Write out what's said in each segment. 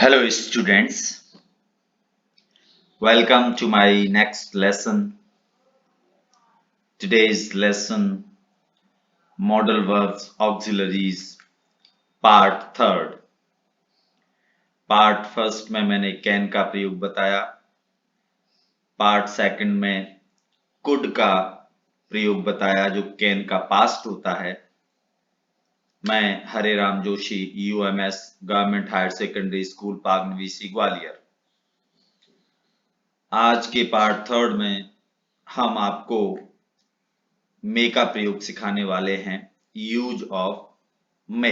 Hello students, welcome to my next lesson. Today's lesson Modal Verbs Auxiliaries Part Third. Part first में मैंने can का प्रयोग बताया, part second में could का प्रयोग बताया जो कैन का पास्ट होता है। मैं Hare Ram Joshi UMS government higher secondary school Paganvisi Gwalior. आज के पार्ट थर्ड में हम आपको मे का प्रयोग सिखाने वाले हैं, यूज ऑफ मे।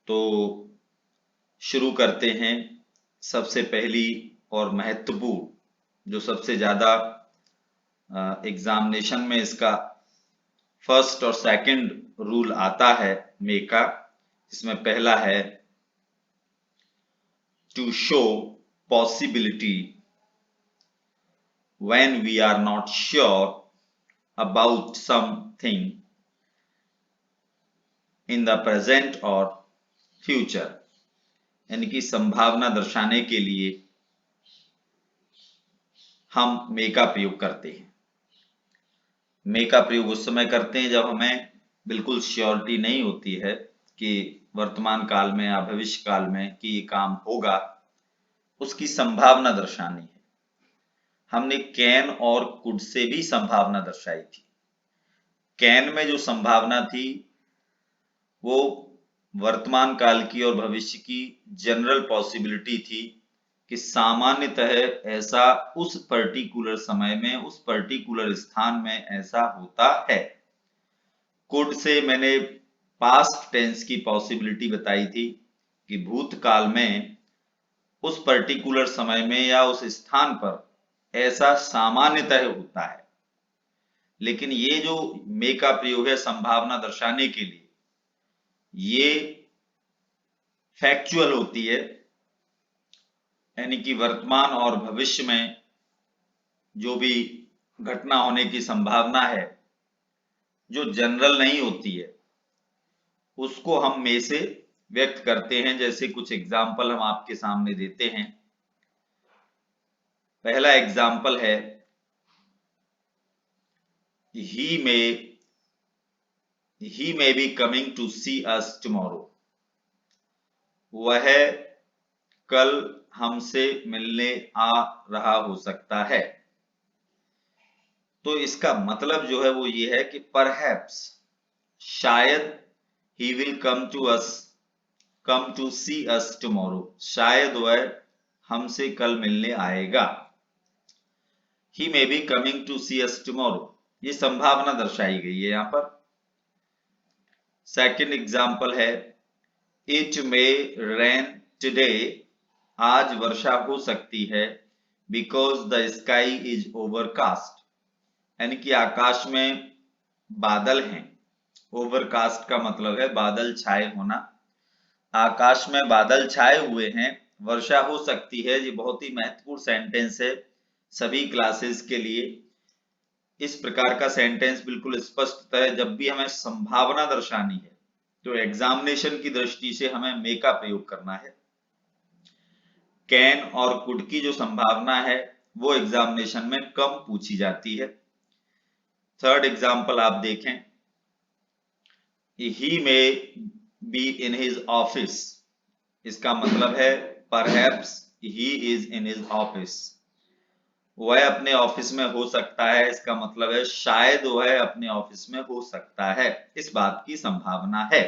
तो शुरू करते हैं। सबसे पहली और महत्वपूर्ण जो सबसे ज्यादा एग्जामिनेशन में इसका फर्स्ट और सेकंड रूल आता है मे का, इसमें पहला है to show possibility when we are not sure about something in the present or future, यानी कि संभावना दर्शाने के लिए हम मे का प्रयोग करते हैं। मे का प्रयोग उस समय करते हैं जब हमें बिल्कुल श्योरिटी नहीं होती है कि वर्तमान काल में या भविष्य काल में कि ये काम होगा, उसकी संभावना दर्शानी है। हमने कैन और कुड से भी संभावना दर्शाई थी। कैन में जो संभावना थी वो वर्तमान काल की और भविष्य की जनरल पॉसिबिलिटी थी कि सामान्यतः ऐसा उस पर्टिकुलर समय में उस पर्टिकुलर स्थान में ऐसा होता है। कुड से मैंने पास्ट टेंस की पॉसिबिलिटी बताई थी कि भूतकाल में उस पर्टिकुलर समय में या उस स्थान पर ऐसा सामान्यतः होता है। लेकिन ये जो मे का प्रयोग है संभावना दर्शाने के लिए, ये फैक्चुअल होती है, यानी कि वर्तमान और भविष्य में जो भी घटना होने की संभावना है जो जनरल नहीं होती है उसको हम में से व्यक्त करते हैं। जैसे कुछ एग्जाम्पल हम आपके सामने देते हैं। पहला एग्जाम्पल है he may be coming to see us tomorrow, वह कल हमसे मिलने आ रहा हो सकता है। तो इसका मतलब जो है वो ये है कि परहैप्स, शायद, he will come to see us tomorrow, शायद वह हमसे कल मिलने आएगा। he may be coming to see us tomorrow, ये संभावना दर्शाई गई है यहां पर। सेकंड एग्जाम्पल है it may rain today, आज वर्षा हो सकती है, because the sky is overcast, यानी कि आकाश में बादल हैं। ओवरकास्ट का मतलब है बादल छाए होना। आकाश में बादल छाए हुए हैं, वर्षा हो सकती है। ये बहुत ही महत्वपूर्ण सेंटेंस है सभी क्लासेस के लिए। इस प्रकार का सेंटेंस बिल्कुल स्पष्ट है। जब भी हमें संभावना दर्शानी है तो एग्जामिनेशन की दृष्टि से हमें मे का प्रयोग करना है। कैन और कुड की जो संभावना है वो एग्जामिनेशन में कम पूछी जाती है। थर्ड एग्जाम्पल आप देखें, he may be in his office, इसका मतलब है perhaps he is in his office, वह अपने ऑफिस में हो सकता है। इसका मतलब है शायद वह अपने ऑफिस में हो सकता है, इस बात की संभावना है।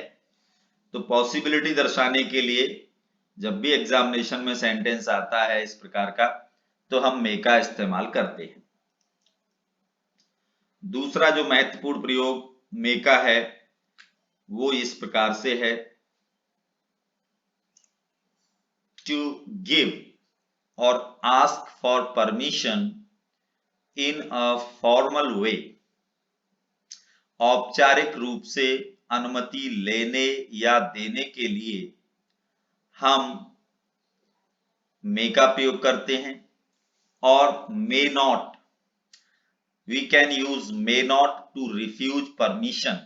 तो पॉसिबिलिटी दर्शाने के लिए जब भी एग्जामिनेशन में सेंटेंस आता है इस प्रकार का तो हम मे का इस्तेमाल करते हैं। दूसरा जो महत्वपूर्ण प्रयोग मे का है वो इस प्रकार से है टू गिव और ask for permission in a formal way, औपचारिक रूप से अनुमति लेने या देने के लिए हम मे का प्रयोग करते हैं। और may not, we can use may not to refuse permission,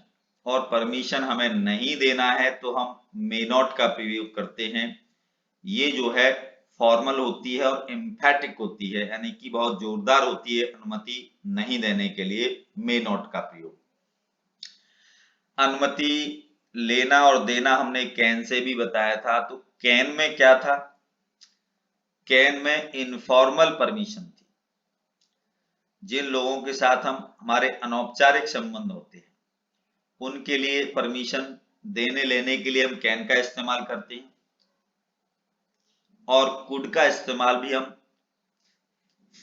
और परमिशन हमें नहीं देना है तो हम मे नॉट का प्रयोग करते हैं। ये जो है फॉर्मल होती है और एम्फैटिक होती है, यानी कि बहुत जोरदार होती है अनुमति नहीं देने के लिए मे नॉट का प्रयोग। अनुमति लेना और देना हमने कैन से भी बताया था। तो कैन में क्या था? कैन में इनफॉर्मल परमिशन थी। जिन लोगों के साथ हमारे अनौपचारिक संबंध होते हैं उनके लिए परमिशन देने लेने के लिए हम कैन का इस्तेमाल करते हैं, और कुड का इस्तेमाल भी हम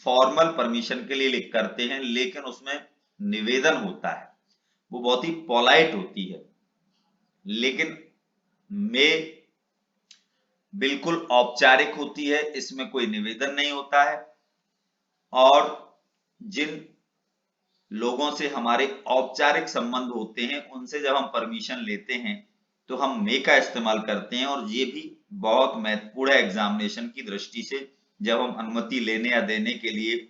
फॉर्मल परमिशन के लिए करते हैं, लेकिन उसमें निवेदन होता है, वो बहुत ही पोलाइट होती है। लेकिन मे बिल्कुल औपचारिक होती है, इसमें कोई निवेदन नहीं होता है, और जिन लोगों से हमारे औपचारिक संबंध होते हैं उनसे जब हम परमिशन लेते हैं तो हम मे का इस्तेमाल करते हैं। और ये भी बहुत महत्वपूर्ण है एग्जामिनेशन की दृष्टि से। जब हम अनुमति लेने या देने के लिए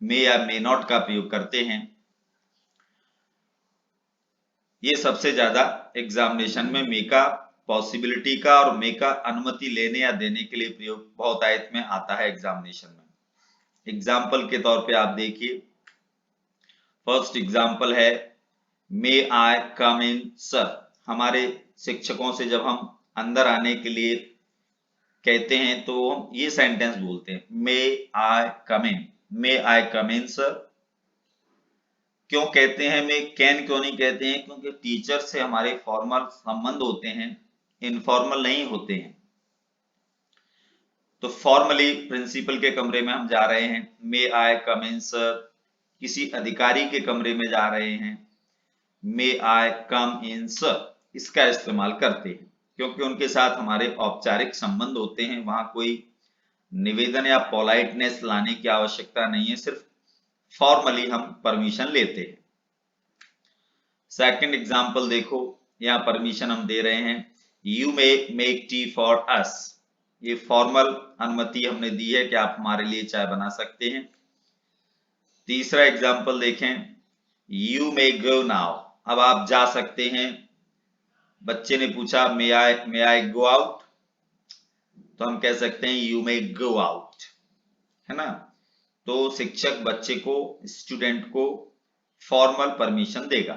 मे या मे नॉट का प्रयोग करते हैं, ये सबसे ज्यादा एग्जामिनेशन में मे का पॉसिबिलिटी का और मे का अनुमति लेने या देने के लिए प्रयोग बहुतायत में आता है एग्जामिनेशन में। एग्जाम्पल के तौर पे आप देखिए, फर्स्ट एग्जाम्पल है मे आई कम इन सर। हमारे शिक्षकों से जब हम अंदर आने के लिए कहते हैं तो हम ये सेंटेंस बोलते हैं, मे आई कम इन, मे आई कम इन सर। क्यों कहते हैं मे कैन क्यों नहीं कहते हैं? क्योंकि टीचर से हमारे फॉर्मल संबंध होते हैं, इनफॉर्मल नहीं होते हैं। तो फॉर्मली प्रिंसिपल के कमरे में हम जा रहे हैं, मे आई कम इन सर। किसी अधिकारी के कमरे में जा रहे हैं, मे आई कम इन सर, इसका इस्तेमाल करते हैं क्योंकि उनके साथ हमारे औपचारिक संबंध होते हैं। वहां कोई निवेदन या पोलाइटनेस लाने की आवश्यकता नहीं है, सिर्फ फॉर्मली हम परमिशन लेते हैं। सेकंड एग्जांपल देखो, यहां परमिशन हम दे रहे हैं, you may make tea for us. ये फॉर्मल अनुमति हमने दी है कि आप हमारे लिए चाय बना सकते हैं। तीसरा एग्जांपल देखें, यू मे गो नाउ। अब आप जा सकते हैं। बच्चे ने पूछा मे आई गो आउट, तो हम कह सकते हैं यू मे गो आउट, है ना। तो शिक्षक बच्चे को, स्टूडेंट को फॉर्मल परमिशन देगा।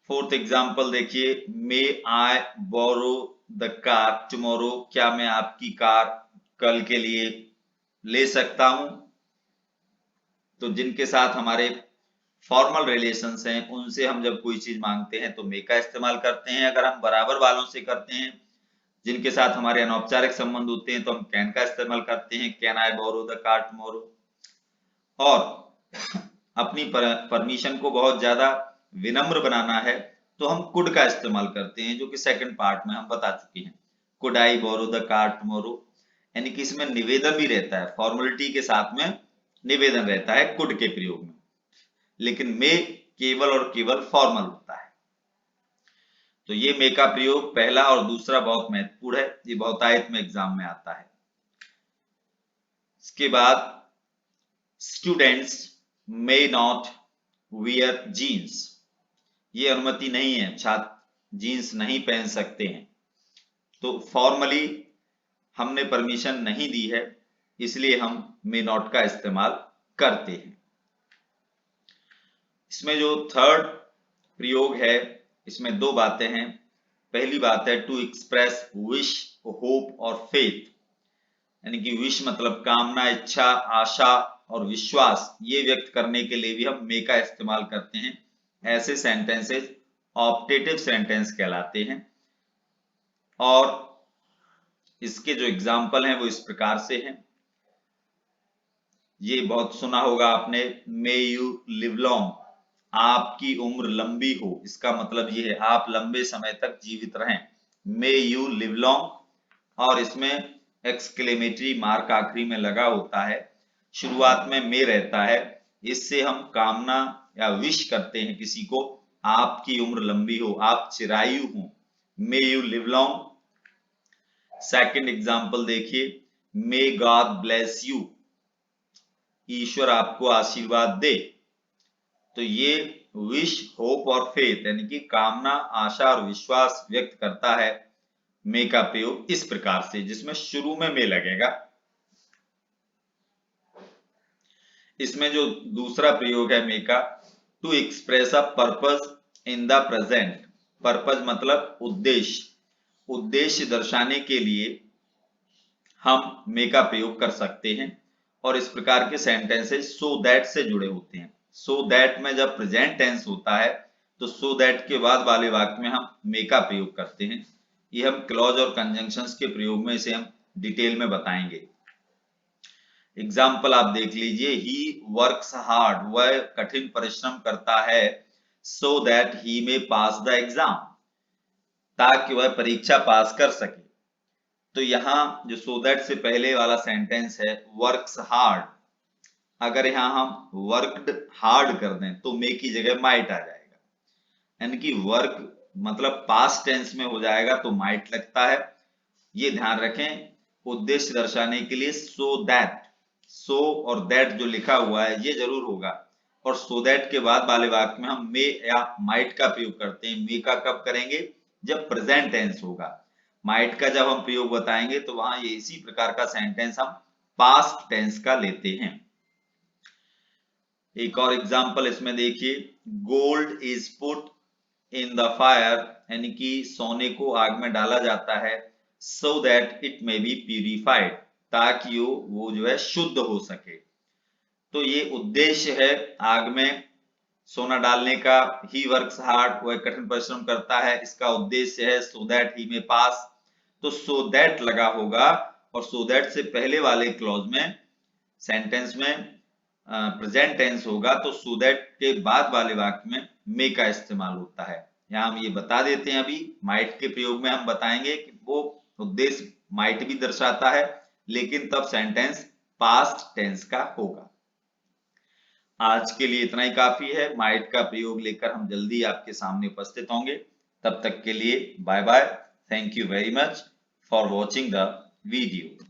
फोर्थ एग्जांपल देखिए, मे आई बोरो द कार टुमारो। क्या मैं आपकी कार कल के लिए ले सकता हूं? तो जिनके साथ हमारे फॉर्मल रिलेशंस हैं उनसे हम जब कोई चीज मांगते हैं तो मे का इस्तेमाल करते हैं। अगर हम बराबर वालों से करते हैं, जिनके साथ हमारे अनौपचारिक संबंध होते हैं, तो हम कैन का इस्तेमाल करते हैं, can I borrow the car tomorrow. और अपनी परमिशन को बहुत ज्यादा विनम्र बनाना है तो हम कुड का इस्तेमाल करते हैं, जो कि सेकंड पार्ट में हम बता चुके हैं, could I borrow the car tomorrow. यानी कि इसमें निवेदन भी रहता है, फॉर्मेलिटी के साथ में निवेदन रहता है कुड के प्रयोग में, लेकिन मे केवल और केवल फॉर्मल होता है। तो ये मे का प्रयोग पहला और दूसरा बहुत महत्वपूर्ण है, ये बहुतायत में एग्जाम में आता है। इसके बाद students may not wear jeans. ये अनुमति नहीं है, छात्र जीन्स नहीं पहन सकते हैं। तो फॉर्मली हमने परमिशन नहीं दी है, इसलिए हम मे नॉट का इस्तेमाल करते हैं। इसमें जो थर्ड प्रयोग है, इसमें दो बातें हैं। पहली बात है टू एक्सप्रेस विश, होप और फेथ। यानी कि विश मतलब कामना, इच्छा, आशा और विश्वास, ये व्यक्त करने के लिए भी हम मे का इस्तेमाल करते हैं। ऐसे सेंटेंसेस ऑप्टेटिव सेंटेंस कहलाते हैं। और इसके जो एग्जाम्पल हैं वो इस प्रकार से हैं। ये बहुत सुना होगा आपने, मे यू लिव लॉन्ग, आपकी उम्र लंबी हो। इसका मतलब ये है आप लंबे समय तक जीवित रहें, मे यू लिव लॉन्ग। और इसमें एक्सक्लेमेटरी मार्क आखिरी में लगा होता है, शुरुआत में मे रहता है। इससे हम कामना या विश करते हैं किसी को, आपकी उम्र लंबी हो, आप चिरायु हो, may you live long. Second example देखिए, मे गॉड ब्लेस यू, ईश्वर आपको आशीर्वाद दे। तो ये विश, होप और फेथ यानी कि कामना, आशा और विश्वास व्यक्त करता है मे का प्रयोग इस प्रकार से, जिसमें शुरू में मे लगेगा। इसमें जो दूसरा प्रयोग है मे का, to express a purpose in the present. Purpose मतलब उद्देश्य, उद्देश्य दर्शाने के लिए हम मे का प्रयोग कर सकते हैं। और इस प्रकार के सेंटेंसेस सो दैट से जुड़े होते हैं। सो दैट में जब प्रेजेंट टेंस होता है तो सो दैट के बाद वाले वाक्य में हम मे का प्रयोग करते हैं। ये हम क्लॉज और कंजंक्शंस के प्रयोग में इसे हम डिटेल में बताएंगे। एग्जाम्पल आप देख लीजिए, ही वर्क्स हार्ड, वह कठिन परिश्रम करता है, so that he may pass the exam, ताकि वह परीक्षा पास कर सके। तो यहां जो सो दैट से पहले वाला सेंटेंस है वर्क्स हार्ड, अगर यहां हम वर्कड हार्ड कर दें तो मे की जगह माइट आ जाएगा, यानी कि वर्क मतलब पास्ट टेंस में हो जाएगा तो माइट लगता है। ये ध्यान रखें, उद्देश्य दर्शाने के लिए सो दैट, सो और दैट जो लिखा हुआ है ये जरूर होगा। और सो दैट के बाद वाले वाक्य में हम मे या माइट का प्रयोग करते हैं। मे का कब करेंगे? जब प्रेजेंट टेंस होगा। माइट का जब हम प्रयोग बताएंगे तो वहां ये इसी प्रकार का सेंटेंस हम पास्ट टेंस का लेते हैं। एक और एग्जांपल इसमें देखिए, gold is put in the fire, यानी कि सोने को आग में डाला जाता है, so that it may be purified, ताकि वो जो है शुद्ध हो सके। तो ये उद्देश्य है आग में सोना डालने का। ही वर्क्स हार्ड, वह कठिन परिश्रम करता है, इसका उद्देश्य है सो दैट ही में पास। तो सो दैट लगा होगा और सो दैट से पहले वाले क्लॉज में सेंटेंस में प्रेजेंट टेंस होगा तो सो दैट के बाद वाले वाक्य में मे का इस्तेमाल होता है। यहां हम ये बता देते हैं, अभी माइट के प्रयोग में हम बताएंगे कि वो उद्देश्य माइट भी दर्शाता है, लेकिन तब सेंटेंस पास्ट टेंस का होगा। आज के लिए इतना ही काफी है। माइट का प्रयोग लेकर हम जल्दी आपके सामने उपस्थित होंगे। तब तक के लिए bye bye. Thank you very much for watching the video.